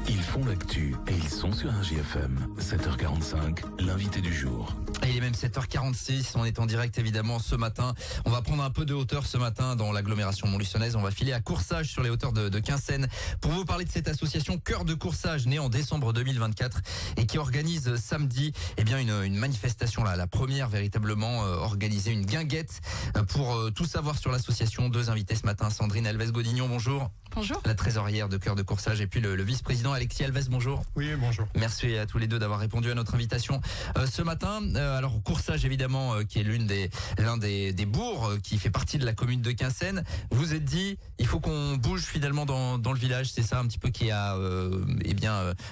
Ils font l'actu et ils sont sur RJFM. 7h45, l'invité du jour. Et il est même 7h46, on est en direct évidemment ce matin. On va prendre un peu de hauteur ce matin dans l'agglomération montluçonnaise. On va filer à Coursage sur les hauteurs de Quinssaines pour vous parler de cette association Cœur de Coursage née en décembre 2024 et qui organise samedi une manifestation, la première véritablement organisée, une guinguette. Pour tout savoir sur l'association, deux invités ce matin, Sandrine Alves-Godignon, bonjour. Bonjour. La trésorière de Cœur de Coursage et puis le vice-président Alexis Alves, bonjour. Oui, bonjour. Merci à tous les deux d'avoir répondu à notre invitation ce matin. Alors Coursage évidemment qui est l'un des bourgs qui fait partie de la commune de Quinssaines. Vous êtes dit il faut qu'on bouge finalement dans le village, c'est ça un petit peu qui a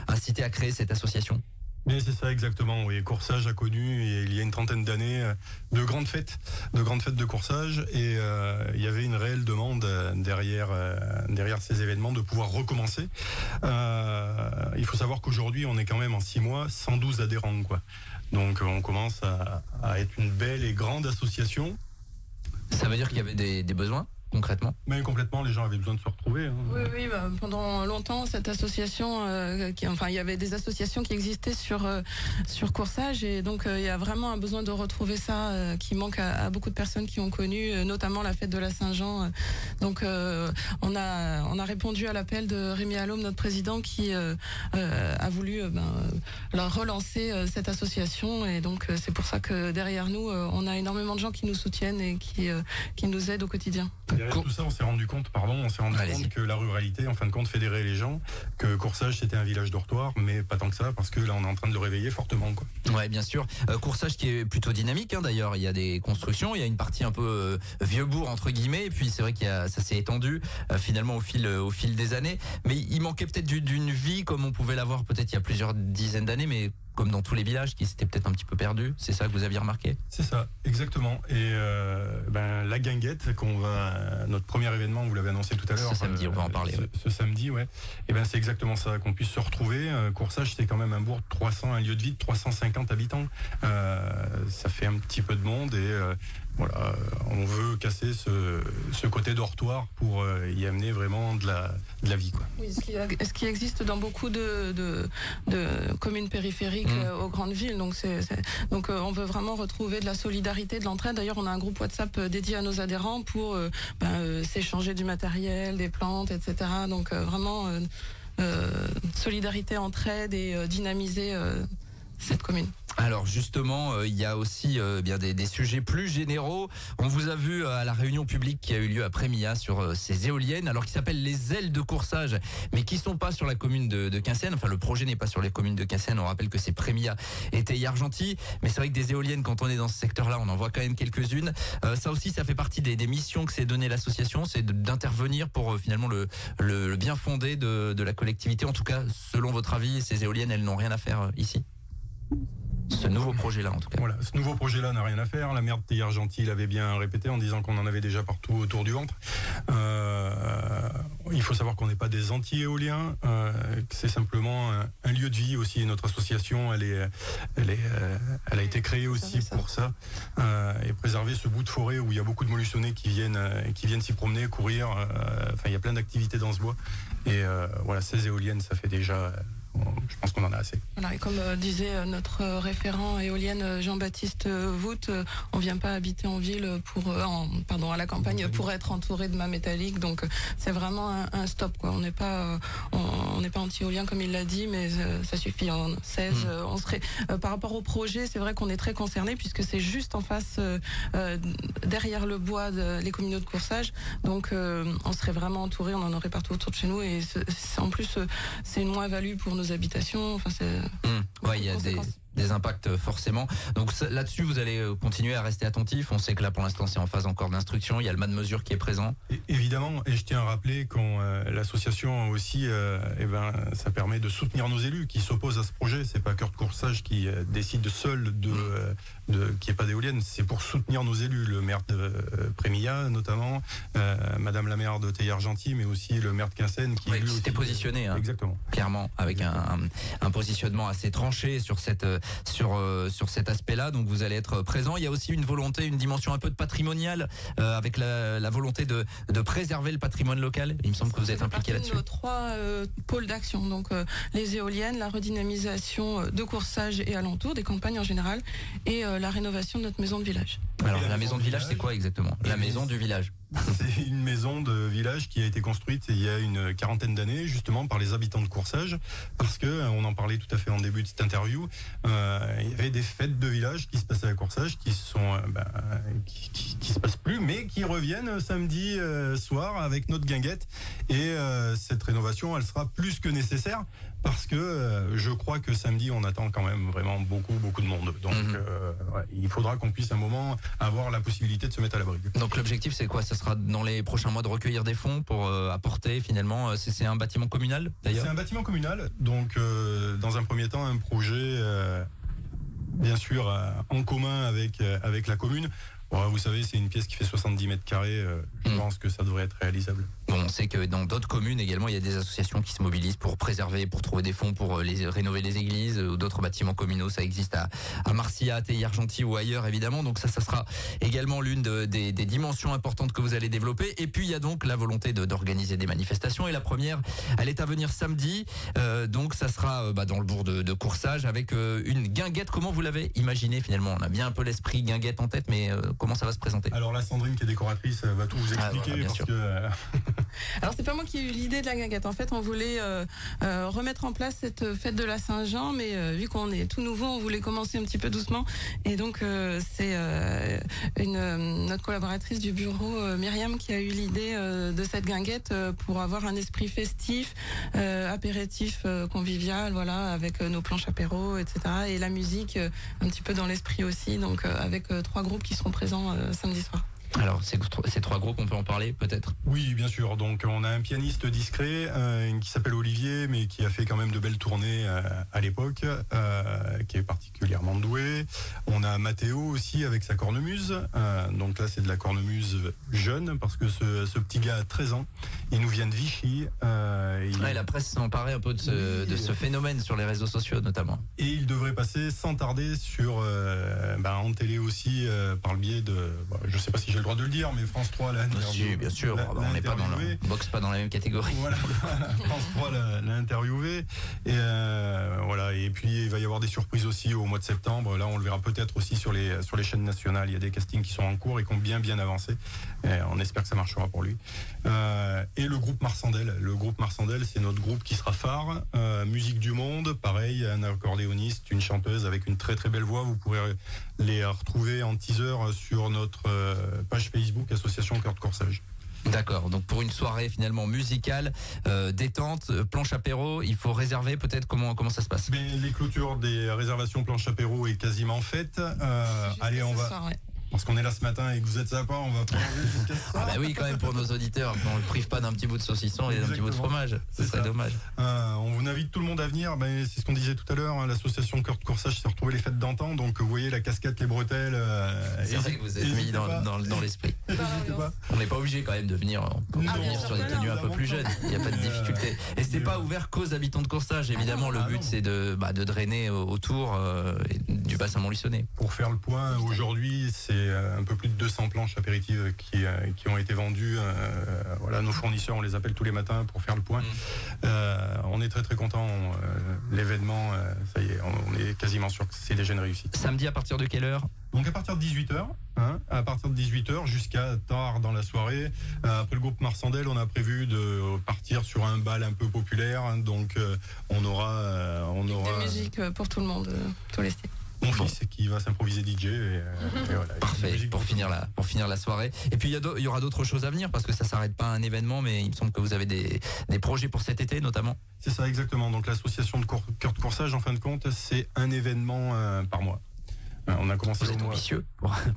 incité à créer cette association. Mais c'est ça exactement, oui. Coursage a connu il y a une trentaine d'années de grandes fêtes de coursage et il y avait une réelle demande derrière ces événements de pouvoir recommencer. Il faut savoir qu'aujourd'hui on est quand même en 6 mois 112 adhérents quoi. Donc on commence à être une belle et grande association. Ça veut dire qu'il y avait des besoins concrètement? Mais complètement, les gens avaient besoin de se retrouver. Hein. Oui, pendant longtemps, cette association, il y avait des associations qui existaient sur Coursage et donc il y a vraiment un besoin de retrouver ça qui manque à beaucoup de personnes qui ont connu, notamment la fête de la Saint-Jean. Donc on a répondu à l'appel de Rémi Allôme, notre président, qui a voulu leur relancer cette association et donc c'est pour ça que derrière nous, on a énormément de gens qui nous soutiennent et qui nous aident au quotidien. Derrière tout ça, on s'est rendu compte que la ruralité, en fin de compte, fédérait les gens, que Coursage c'était un village dortoir, mais pas tant que ça, parce que là on est en train de le réveiller fortement, quoi. Ouais, bien sûr. Coursage qui est plutôt dynamique, d'ailleurs. Il y a des constructions, il y a une partie un peu vieux bourg entre guillemets, et puis c'est vrai ça s'est étendu finalement au fil des années. Mais il manquait peut-être d'une vie comme on pouvait l'avoir peut-être il y a plusieurs dizaines d'années, mais comme dans tous les villages qui s'étaient peut-être un petit peu perdus. C'est ça que vous aviez remarqué? C'est ça, exactement. Et la guinguette, notre premier événement, vous l'avez annoncé tout à l'heure. Ce samedi, on va en parler. Ce samedi, ouais. Et c'est exactement ça, qu'on puisse se retrouver. Coursage, c'est quand même un bourg de un lieu de vie de 350 habitants. Ça fait un petit peu de monde et on veut casser ce côté dortoir pour y amener vraiment de la vie, quoi. Oui, ce qui existe dans beaucoup de communes périphériques aux grandes villes. Donc on veut vraiment retrouver de la solidarité, de l'entraide. D'ailleurs, on a un groupe WhatsApp dédié à nos adhérents pour s'échanger du matériel, des plantes, etc. Donc vraiment solidarité, entraide et dynamiser cette commune. Alors justement, il y a aussi des sujets plus généraux. On vous a vu à la réunion publique qui a eu lieu à Prémilla sur ces éoliennes, alors qui s'appellent les ailes de Coursage, mais qui sont pas sur la commune de Quinssaines. Enfin, le projet n'est pas sur les communes de Quinssaines. On rappelle que c'est Prémilla et Theillargentil. Mais c'est vrai que des éoliennes, quand on est dans ce secteur-là, on en voit quand même quelques-unes. Ça aussi, ça fait partie des missions que s'est donné l'association, c'est d'intervenir pour finalement le bien fondé de la collectivité. En tout cas, selon votre avis, ces éoliennes, elles n'ont rien à faire ici. Ce nouveau projet-là, en tout cas. Voilà, ce nouveau projet-là n'a rien à faire. La maire de Theillargentil l'avait bien répété en disant qu'on en avait déjà partout autour du ventre. Il faut savoir qu'on n'est pas des anti-éoliens, que c'est simplement un lieu de vie aussi. Notre association, elle a été créée aussi pour ça, et préserver ce bout de forêt où il y a beaucoup de Montluçonnais qui viennent s'y promener, courir. Il y a plein d'activités dans ce bois. Et ces éoliennes, ça fait déjà... Je pense qu'on en a assez. Voilà, et comme disait notre référent éolienne Jean-Baptiste Vout, on vient pas habiter en ville à la campagne pour être entouré de mâts métalliques. Donc c'est vraiment un stop, quoi. On n'est pas anti-éolien comme il l'a dit, mais ça suffit. En 16, on serait par rapport au projet, c'est vrai qu'on est très concerné puisque c'est juste en face, derrière le bois les communaux de Coursage. Donc on serait vraiment entouré, on en aurait partout autour de chez nous et en plus c'est une moins-value pour nos habitations. Enfin, il y a des impacts forcément. Donc là-dessus, vous allez continuer à rester attentif. On sait que là, pour l'instant, c'est en phase encore d'instruction. Il y a le MAD mesure qui est présent. Évidemment, et je tiens à rappeler qu'on l'association aussi, ça permet de soutenir nos élus qui s'opposent à ce projet. C'est pas Cœur de Coursage qui décide seul qu'il n'y ait pas d'éoliennes. C'est pour soutenir nos élus, le maire de Prémilla notamment, Madame la maire de Theillargentil, mais aussi le maire de Quinssaines qui s'était positionné, exactement, clairement, avec un positionnement assez tranché sur cette sur cet aspect-là. Donc vous allez être présent. Il y a aussi une volonté, une dimension un peu de patrimoniale avec la volonté de préserver le patrimoine local. Il me semble que vous êtes impliqué là-dessus. Nos 3 pôles d'action, donc les éoliennes, la redynamisation de Courçage et alentours, des campagnes en général, et la rénovation de notre maison de village. Alors la maison de village, c'est quoi exactement? La maison du village. C'est une maison de village qui a été construite il y a une quarantaine d'années, justement par les habitants de Courçage, parce que on en parlait tout à fait en début de cette interview. Il y avait des fêtes de village qui se passaient à Courçage, qui se passent plus, mais qui reviennent samedi soir avec notre guinguette. Et cette rénovation, elle sera plus que nécessaire, parce que je crois que samedi, on attend quand même vraiment beaucoup de monde. Donc il faudra qu'on puisse à un moment avoir la possibilité de se mettre à l'abri. Donc l'objectif, c'est quoi? Ça sera dans les prochains mois de recueillir des fonds pour apporter finalement. C'est un bâtiment communal d'ailleurs? C'est un bâtiment communal, donc dans un premier temps un projet bien sûr en commun avec la commune. Bon, vous savez, c'est une pièce qui fait 70 mètres carrés. Je pense que ça devrait être réalisable. Bon, on sait que dans d'autres communes également, il y a des associations qui se mobilisent pour préserver, pour trouver des fonds pour rénover les églises ou d'autres bâtiments communaux. Ça existe à Marcillac, Théières-Gentil ou ailleurs évidemment. Donc ça sera également l'une des dimensions importantes que vous allez développer. Et puis il y a donc la volonté d'organiser des manifestations. Et la première, elle est à venir samedi. Donc ça sera dans le bourg de Courçage avec une guinguette. Comment vous l'avez imaginé finalement? On a bien un peu l'esprit guinguette en tête, mais comment ça va se présenter? Alors là, Sandrine qui est décoratrice va tout vous expliquer. Voilà, parce que Alors c'est pas moi qui ai eu l'idée de la guinguette. En fait, on voulait remettre en place cette fête de la Saint-Jean, mais vu qu'on est tout nouveau, on voulait commencer un petit peu doucement. Et donc c'est notre collaboratrice du bureau, Myriam, qui a eu l'idée de cette guinguette pour avoir un esprit festif, apéritif, convivial, voilà, avec nos planches apéro, etc. Et la musique un petit peu dans l'esprit aussi. Donc avec 3 groupes qui seront présents samedi soir. Alors, ces 3 groupes, on peut en parler peut-être? Oui, bien sûr. Donc, on a un pianiste discret qui s'appelle Olivier, mais qui a fait quand même de belles tournées à l'époque, qui est particulièrement doué. On a Mathéo aussi avec sa cornemuse. Donc là, c'est de la cornemuse jeune, parce que ce petit gars a 13 ans. Il nous vient de Vichy. La presse s'est emparée un peu de ce phénomène sur les réseaux sociaux notamment. Et il devrait passer sans tarder en télé aussi, par le biais de... je sais pas si j'ai le droit de le dire, mais France 3 l'a interviewé. Si, bien sûr, on n'est pas on boxe pas dans la même catégorie. Voilà, France 3 l'a interviewé. Et voilà. Et puis il va y avoir des surprises aussi au mois de septembre. Là, on le verra peut-être aussi sur les chaînes nationales. Il y a des castings qui sont en cours et qui ont bien avancé. Et on espère que ça marchera pour lui. Et le groupe Marsandel. Le groupe Marsandel, c'est notre groupe qui sera phare. Musique du monde, pareil, un accordéoniste, une chanteuse avec une très belle voix. Vous pourrez les retrouver en teaser sur notre page Facebook Association Cœur de Courçage. D'accord, donc pour une soirée finalement musicale, détente, planche apéro, il faut réserver peut-être comment ça se passe? Mais les clôtures des réservations planche apéro est quasiment faite. Allez, on va... Soir, ouais. Parce qu'on est là ce matin et que vous êtes sympa, on va prolonger jusqu'à ça. Ah bah oui, quand même pour nos auditeurs, on ne prive pas d'un petit bout de saucisson et d'un petit bout de fromage. Ce serait dommage. On vous invite tout le monde à venir. C'est ce qu'on disait tout à l'heure. L'association Cœur de Courçage s'est retrouvée les fêtes d'antan. Donc vous voyez la casquette, les bretelles. C'est vrai que vous êtes mis dans l'esprit. On n'est pas obligé quand même de venir. On peut venir sur des tenues un peu plus jeunes. Il n'y a pas de difficulté. Et c'est pas ouvert qu'aux habitants de Courçage. Évidemment, le but c'est de drainer autour du bassin montluçonné. Pour faire le point, aujourd'hui, c'est un peu plus de 200 planches apéritives qui ont été vendues. Voilà, nos fournisseurs, on les appelle tous les matins pour faire le point. On est très contents. L'événement, ça y est, on est quasiment sûr que c'est déjà une réussite. Samedi à partir de quelle heure? Donc à partir de 18h, à partir de 18h jusqu'à tard dans la soirée. Après le groupe Marsandel, on a prévu de partir sur un bal un peu populaire. Donc on aura des musiques pour tout le monde, tous les styles. Mon fils qui va s'improviser DJ et voilà. Parfait, pour finir la soirée. Et puis il y aura d'autres choses à venir parce que ça s'arrête pas à un événement, mais il me semble que vous avez des projets pour cet été notamment. C'est ça exactement. Donc l'association de Cœur de Courçage, en fin de compte, c'est un événement par mois. On a commencé Vous êtes ambitieux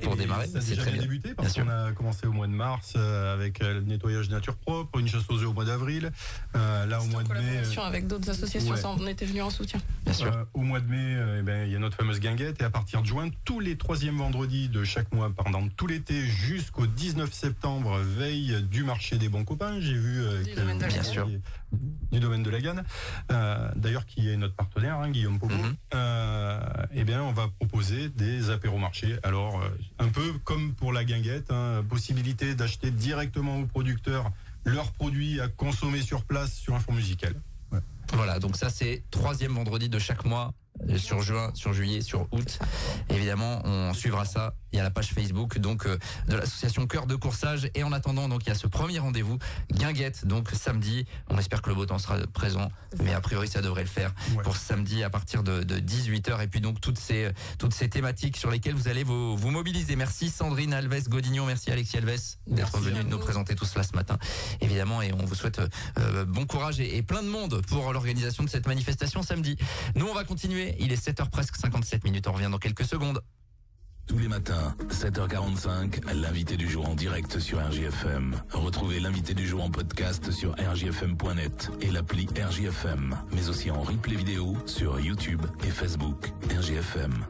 pour démarrer. Ça a déjà bien débuté parce qu'on a commencé au mois de mars avec le nettoyage nature propre, une chasse aux œufs au mois d'avril. Là au mois de mai. Avec d'autres associations, ça, on était venus en soutien. Bien sûr. Au mois de mai, il y a notre fameuse guinguette, et à partir de juin, tous les 3e vendredis de chaque mois, pendant tout l'été, jusqu'au 19 septembre, veille du marché des bons copains. J'ai vu Bien sûr. Du domaine de la Ganne, d'ailleurs qui est notre partenaire, Guillaume Popo. On va proposer des apéros marchés. Alors, un peu comme pour la guinguette, possibilité d'acheter directement aux producteurs leurs produits à consommer sur place sur un fond musical. Ouais. Voilà, donc ça c'est 3e vendredi de chaque mois, sur juin, sur juillet, sur août. Évidemment, on suivra ça. Il y a la page Facebook donc de l'association Cœur de Coursage. Et en attendant, donc il y a ce premier rendez-vous guinguette, donc samedi. On espère que le beau temps sera présent, mais a priori ça devrait le faire pour samedi à partir de 18h. Et puis donc toutes ces thématiques sur lesquelles vous allez vous mobiliser. Merci Sandrine Alves Godignon, merci Alexis Alves d'être venu nous présenter tout cela ce matin. Évidemment, et on vous souhaite bon courage et plein de monde pour l'organisation de cette manifestation samedi. Nous on va continuer. Il est 7h presque 57 minutes. On revient dans quelques secondes. Tous les matins, 7h45, l'invité du jour en direct sur RJFM. Retrouvez l'invité du jour en podcast sur rjfm.net et l'appli RJFM, mais aussi en replay vidéo sur YouTube et Facebook. RJFM.